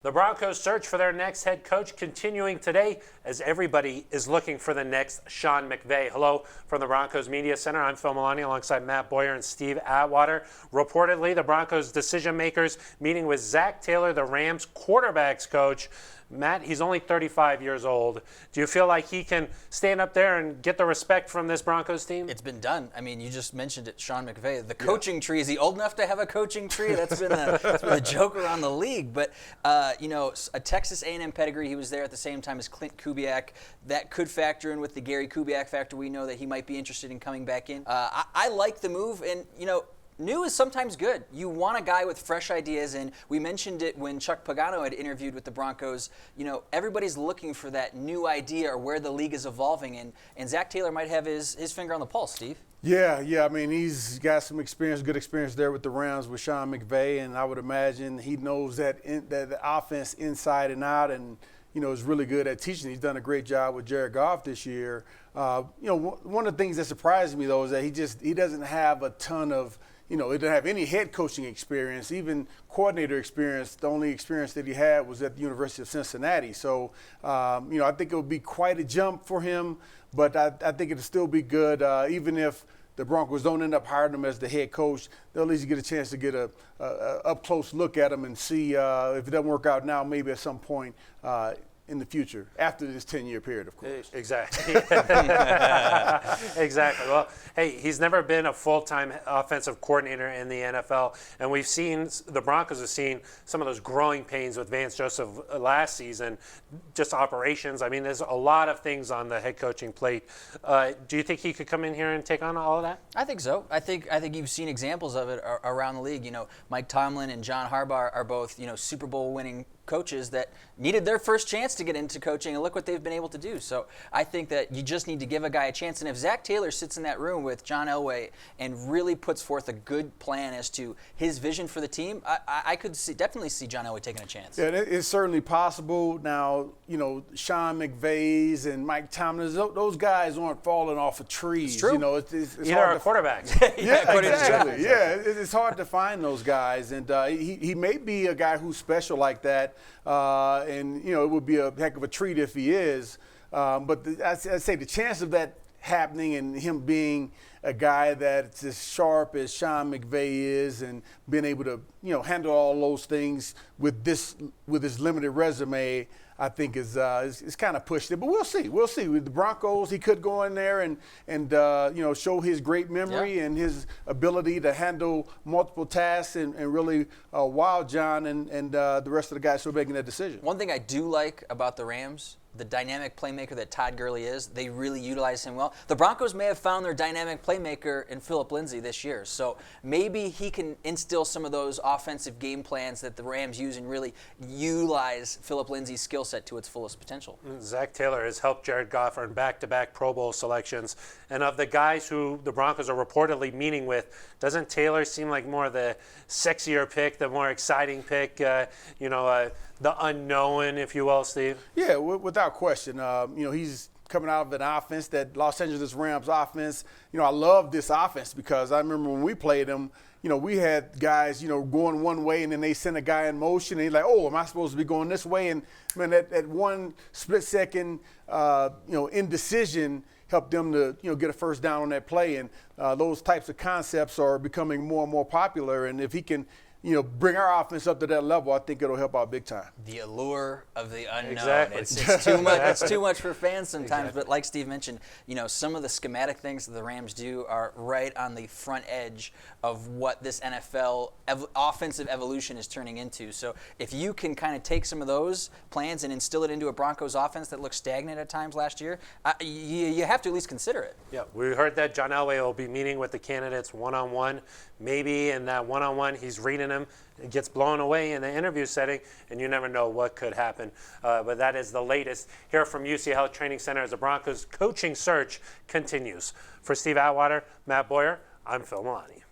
The Broncos' search for their next head coach continuing today as everybody is looking for the next Sean McVay. Hello from the Broncos Media Center. I'm Phil Milani alongside Matt Boyer and Steve Atwater. Reportedly, the Broncos decision makers meeting with Zac Taylor, the Rams quarterbacks coach. Matt, he's only 35 years old. Do you feel like he can stand up there and get the respect from this Broncos team? It's been done. I mean, you just mentioned it, Sean McVay. The coaching tree, is he old enough to have a coaching tree? That's been a joke around the league. But, a Texas A&M pedigree. He was there at the same time as Clint Kubiak. That could factor in with the Gary Kubiak factor. We know that he might be interested in coming back in. I like the move, and, new is sometimes good. You want a guy with fresh ideas, and we mentioned it when Chuck Pagano had interviewed with the Broncos. Everybody's looking for that new idea or where the league is evolving, and Zac Taylor might have his finger on the pulse, Steve. Yeah. I mean, he's got some experience, good experience there with the Rams with Sean McVay, and I would imagine he knows that the offense inside and out, and is really good at teaching. He's done a great job with Jared Goff this year. One of the things that surprised me though is that he doesn't have a ton of he didn't have any head coaching experience, even coordinator experience. The only experience that he had was at the University of Cincinnati. So, I think it would be quite a jump for him, but I think it'll still be good. Even if the Broncos don't end up hiring him as the head coach, they'll at least get a chance to get a up-close look at him and see if it doesn't work out now, maybe at some point in the future, after this 10-year period, of course. Exactly. Exactly. Well, hey, he's never been a full-time offensive coordinator in the NFL, and we've seen the Broncos have seen some of those growing pains with Vance Joseph last season, just operations. I mean, there's a lot of things on the head coaching plate. Do you think he could come in here and take on all of that? I think so. I think you've seen examples of it around the league. Mike Tomlin and John Harbaugh are both, Super Bowl winning coaches that needed their first chance to get into coaching, and look what they've been able to do. So I think that you just need to give a guy a chance. And if Zac Taylor sits in that room with John Elway and really puts forth a good plan as to his vision for the team, I could definitely see John Elway taking a chance. Yeah, it's certainly possible. Now, Sean McVay's and Mike Tomlin's, those guys aren't falling off of trees. It's true. It's Neither are quarterbacks. Yeah, exactly. Yeah, it's hard to find those guys, and he may be a guy who's special like that. And it would be a heck of a treat if he is. But I'd say the chance of that happening and him being a guy that's as sharp as Sean McVay is and being able to handle all those things with his limited resume, I think is kind of pushed it. But we'll see. With the Broncos, he could go in there and show his great memory and his ability to handle multiple tasks and really wow John and the rest of the guys who are making that decision. One thing I do like about the Rams, the dynamic playmaker that Todd Gurley is, they really utilize him well. The Broncos may have found their dynamic playmaker in Phillip Lindsay this year, so maybe he can instill some of those offensive game plans that the Rams use and really utilize Phillip Lindsay's skill set to its fullest potential. Zac Taylor has helped Jared Goff earn back-to-back Pro Bowl selections, and of the guys who the Broncos are reportedly meeting with, doesn't Taylor seem like more the sexier pick, the more exciting pick, the unknown, if you will, Steve? Yeah, without question. He's coming out of an offense, that Los Angeles Rams offense. I love this offense because I remember when we played them, we had guys, going one way and then they send a guy in motion and he's like, oh, am I supposed to be going this way? And, man, that one split second, indecision helped them to, get a first down on that play. And those types of concepts are becoming more and more popular. And if he can, bring our offense up to that level, I think it'll help out big time. The allure of the unknown. Exactly. It's too much. It's too much for fans sometimes. Exactly. But like Steve mentioned, some of the schematic things that the Rams do are right on the front edge of what this NFL offensive evolution is turning into. So if you can kind of take some of those plans and instill it into a Broncos offense that looked stagnant at times last year, you have to at least consider it. Yeah, we heard that John Elway will be meeting with the candidates one-on-one. Maybe in that one-on-one he's reading them. It gets blown away in the interview setting, and you never know what could happen. But that is the latest here from UC Health Training Center as the Broncos coaching search continues. For Steve Atwater, Matt Boyer, I'm Phil Milani.